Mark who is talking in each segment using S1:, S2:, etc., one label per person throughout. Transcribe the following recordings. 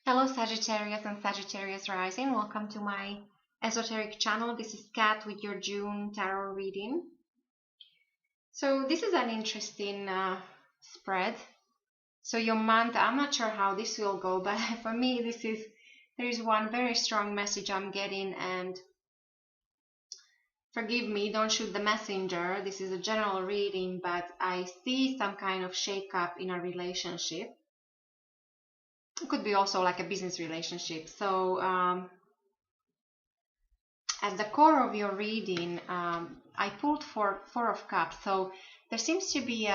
S1: Hello Sagittarius and Sagittarius rising. Welcome to my esoteric channel. This is Kat with your June tarot reading. So this is an interesting spread. So your month, I'm not sure how this will go, but for me there is one very strong message I'm getting, and forgive me, don't shoot the messenger. This is a general reading, but I see some kind of shake-up in a relationship. It could be also like a business relationship. So at the core of your reading, I pulled Four of Cups. So there seems to be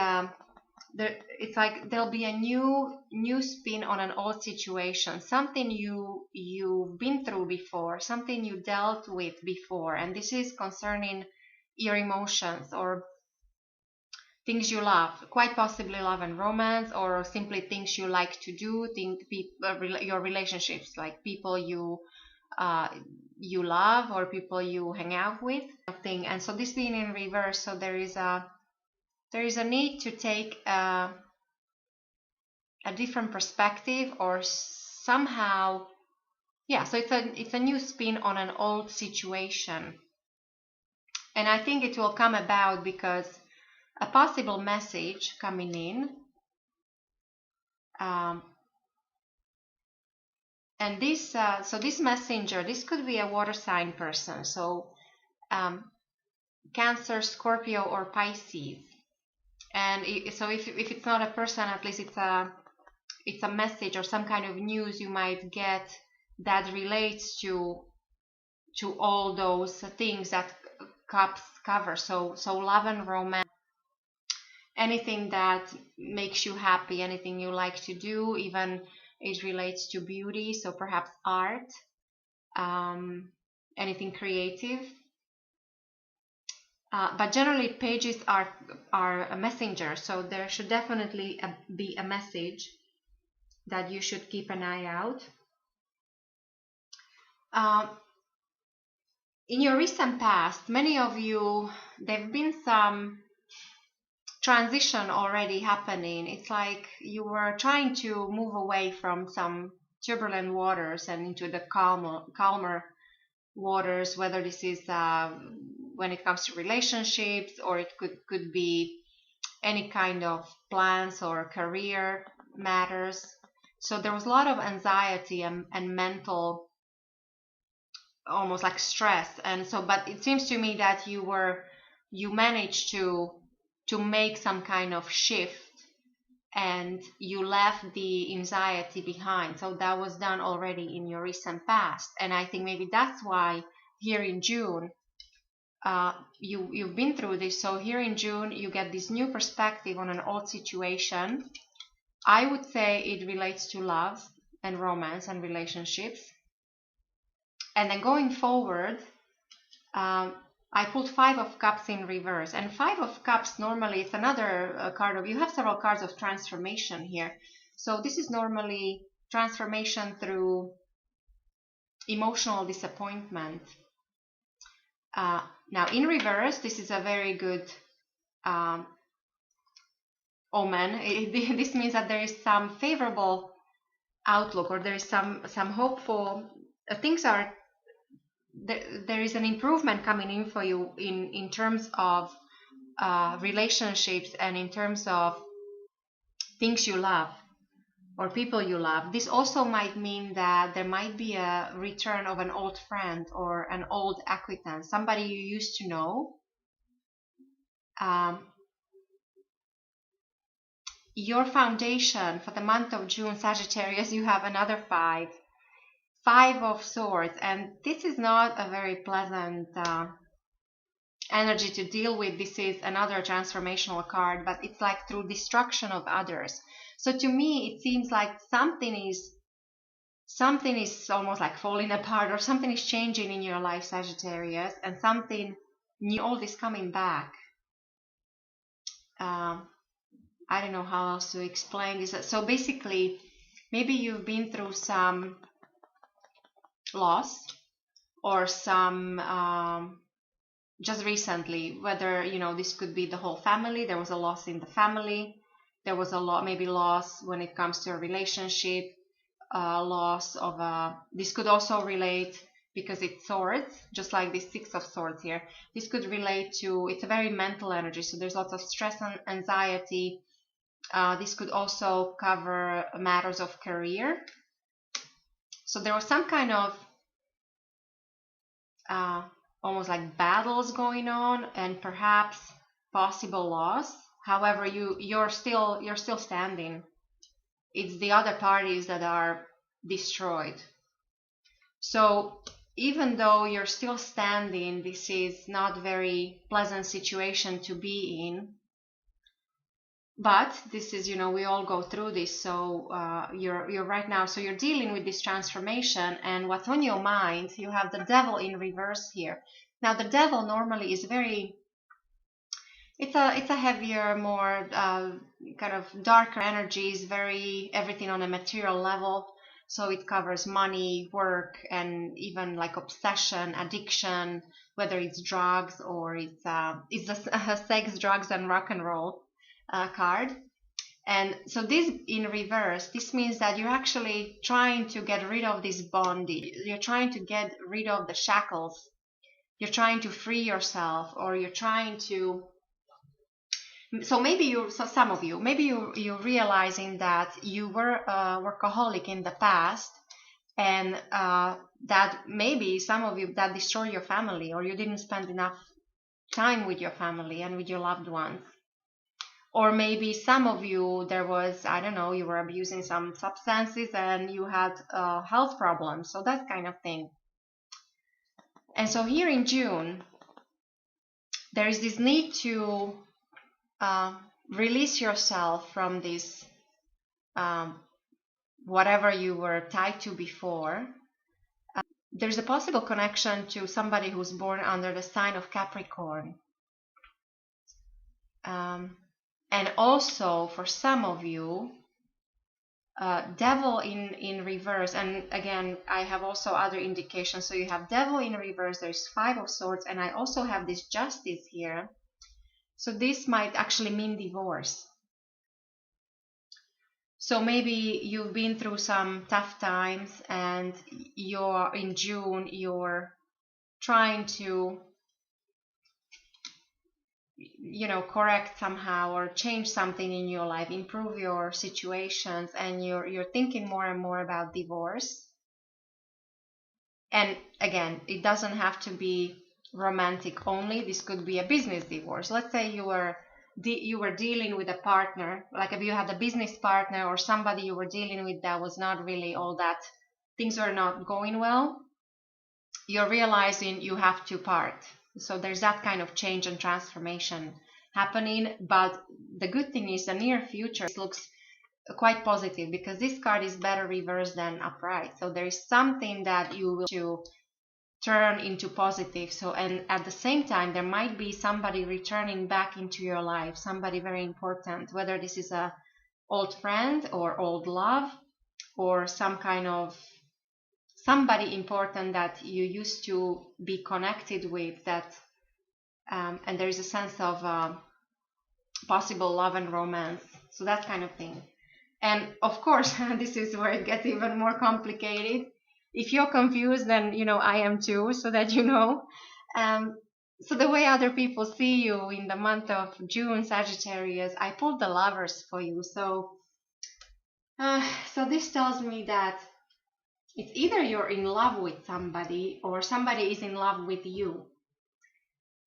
S1: it's like there'll be a new spin on an old situation, something you've been through before, something you dealt with before, and this is concerning your emotions or things you love, quite possibly love and romance, or simply things you like to do, your relationships, like people you love or people you hang out with. And so this being in reverse, so there is a need to take a different perspective, or somehow, yeah. So it's a new spin on an old situation, and I think it will come about because a possible message coming in, and this this messenger, this could be a water sign person, so Cancer, Scorpio, or Pisces. And so if it's not a person, at least it's a message or some kind of news you might get that relates to all those things that cups cover. So love and romance, anything that makes you happy, anything you like to do, even it relates to beauty, so perhaps art, anything creative. But generally pages are a messenger, so there should definitely be a message that you should keep an eye out. In your recent past, many of you, there've been some transition already happening. It's like you were trying to move away from some turbulent waters and into the calmer waters, whether this is when it comes to relationships, or it could be any kind of plans or career matters. So there was a lot of anxiety and mental, almost like stress. And so, but it seems to me that you managed to make some kind of shift, and you left the anxiety behind. So that was done already in your recent past, and I think maybe that's why here in June you've been through this. So here in June you get this new perspective on an old situation. I would say it relates to love and romance and relationships. And then going forward, I pulled Five of Cups in reverse, and Five of Cups normally it's another card of, you have several cards of transformation here. So this is normally transformation through emotional disappointment. Now in reverse, this is a very good omen. This means that there is some favorable outlook, or there is some hopeful things are. There is an improvement coming in for you in terms of relationships, and in terms of things you love or people you love. This also might mean that there might be a return of an old friend or an old acquaintance, somebody you used to know. Your foundation for the month of June, Sagittarius, you have another Five of Swords, and this is not a very pleasant energy to deal with. This is another transformational card, but it's like through destruction of others. So to me, it seems like something is almost like falling apart, or something is changing in your life, Sagittarius, and something new, all this coming back. I don't know how else to explain this. So basically, maybe you've been through some loss, or some just recently, whether this could be the whole family. There was a loss in the family, there was a lot, maybe loss when it comes to a relationship, loss of this could also relate, because it's swords, just like the Six of Swords here. This could relate to, it's a very mental energy, so there's lots of stress and anxiety. This could also cover matters of career. So there was some kind of almost like battles going on, and perhaps possible loss. However, you're still standing. It's the other parties that are destroyed. So even though you're still standing, this is not very pleasant situation to be in. But this is, we all go through this. So you're right now, so you're dealing with this transformation, and what's on your mind, you have the Devil in reverse here. Now the Devil normally is very, it's a heavier, more kind of darker energies, very everything on a material level. So it covers money, work, and even like obsession, addiction, whether it's drugs or it's a sex, drugs, and rock and roll card. And so this in reverse, this means that you're actually trying to get rid of this bondage. You're trying to get rid of the shackles. You're trying to free yourself, or you're trying to. So maybe some of you, maybe you're realizing that you were a workaholic in the past, and that maybe some of you, that destroyed your family, or you didn't spend enough time with your family and with your loved ones. Or maybe some of you, there was, I don't know, you were abusing some substances and you had health problems, so that kind of thing. And so here in June, there is this need to release yourself from this, whatever you were tied to before. There's a possible connection to somebody who's born under the sign of Capricorn. And also for some of you, Devil in reverse. And again, I have also other indications. So you have Devil in reverse, there's Five of Swords, and I also have this Justice here. So this might actually mean divorce. So maybe you've been through some tough times, and in June, you're trying to correct somehow, or change something in your life, improve your situations, and you're thinking more and more about divorce. And again, it doesn't have to be romantic only. This could be a business divorce. Let's say you were dealing with a partner, like if you had a business partner or somebody you were dealing with that was not really all that, things were not going well. You're realizing you have to part. So there's that kind of change and transformation happening. But the good thing is the near future looks quite positive, because this card is better reversed than upright. So there is something that you will to turn into positive. So, and at the same time, there might be somebody returning back into your life, somebody very important, whether this is a old friend or old love, or some kind of somebody important that you used to be connected with, that and there is a sense of possible love and romance, so that kind of thing. And of course, this is where it gets even more complicated. If you're confused, then I am too, so that so the way other people see you in the month of June, Sagittarius, I pulled the Lovers for you. So this tells me that it's either you're in love with somebody, or somebody is in love with you.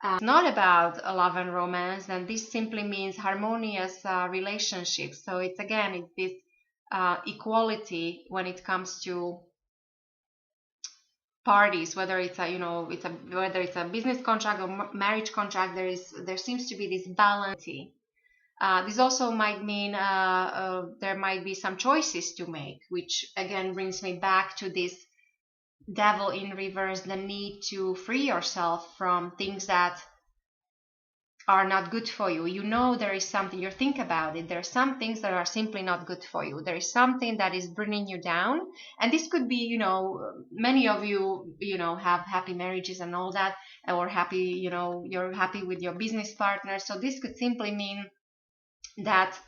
S1: It's not about love and romance, then this simply means harmonious relationships. So it's this equality when it comes to parties, whether it's whether it's a business contract or marriage contract. There seems to be this balance. This also might mean there might be some choices to make, which again brings me back to this Devil in reverse, the need to free yourself from things that are not good for you. There is something, you think about it, there are some things that are simply not good for you. There is something that is bringing you down, and this could be, many of you, have happy marriages and all that, or happy, you're happy with your business partner. So this could simply mean that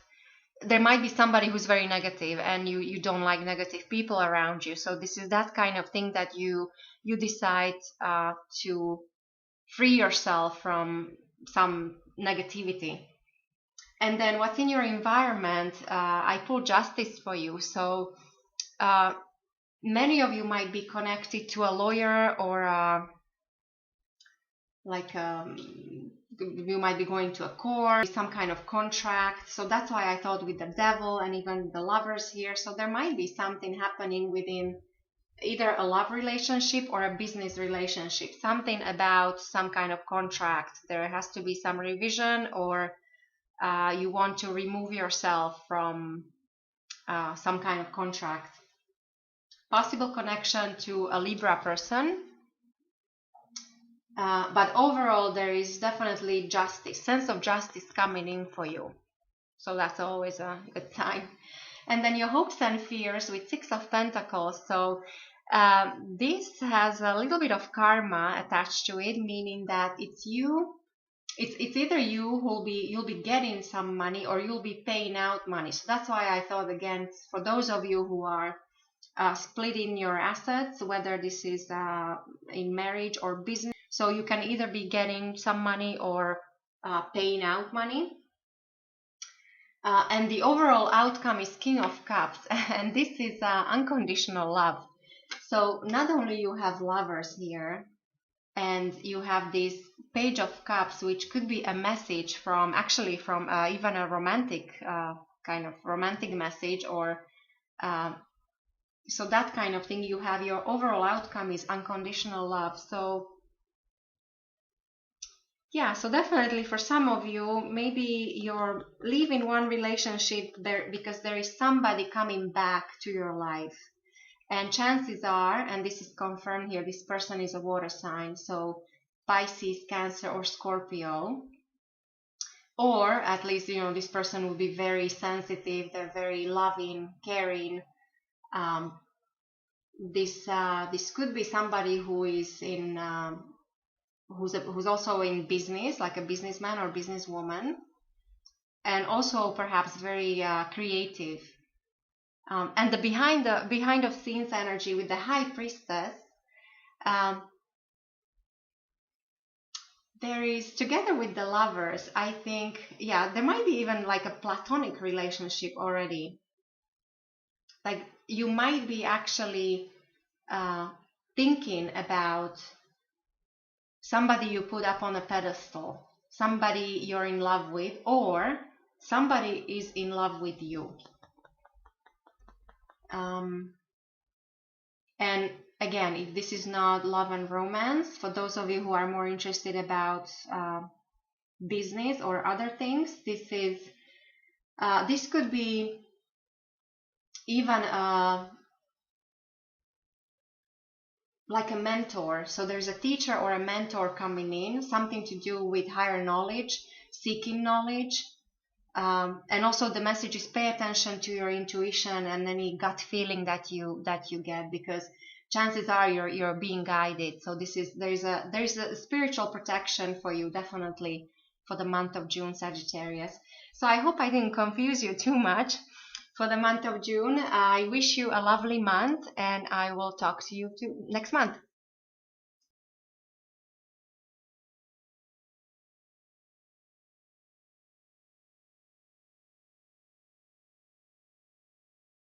S1: there might be somebody who's very negative, and you don't like negative people around you. So this is that kind of thing that you decide to free yourself from some negativity. And then what's in your environment, I pull justice for you. So many of you might be connected to a lawyer, or like you might be going to a court, some kind of contract. So that's why I thought with the devil and even the lovers here. So there might be something happening within either a love relationship or a business relationship, something about some kind of contract. There has to be some revision, or you want to remove yourself from some kind of contract. Possible connection to a Libra person. But overall, there is definitely justice, sense of justice coming in for you. So that's always a good sign. And then your hopes and fears with Six of Pentacles. So this has a little bit of karma attached to it, meaning that it's you. It's either you'll be getting some money, or you'll be paying out money. So that's why I thought, again, for those of you who are splitting your assets, whether this is in marriage or business, so you can either be getting some money or paying out money. And the overall outcome is King of Cups, and this is unconditional love. So not only you have lovers here, and you have this Page of Cups, which could be a message from even a romantic kind of romantic message, or so that kind of thing. You have your overall outcome is unconditional love. So yeah, so definitely for some of you, maybe you're leaving one relationship there because there is somebody coming back to your life. And chances are, and this is confirmed here, this person is a water sign. So Pisces, Cancer, or Scorpio. Or at least, this person will be very sensitive. They're very loving, caring. This could be somebody who is in who's also in business, like a businessman or businesswoman, and also perhaps very creative. And the behind of scenes energy with the High Priestess, there is, together with the lovers, I think, there might be even like a platonic relationship already. Like you might be actually thinking about somebody you put up on a pedestal, somebody you're in love with, or somebody is in love with you. And again, if this is not love and romance, for those of you who are more interested about business or other things, this could be even like a mentor. So there's a teacher or a mentor coming in, something to do with higher knowledge, seeking knowledge. And also the message is pay attention to your intuition and any gut feeling that you get, because chances are you're being guided. So there's a spiritual protection for you, definitely, for the month of June, Sagittarius. So I hope I didn't confuse you too much for the month of June. I wish you a lovely month, and I will talk to you next month.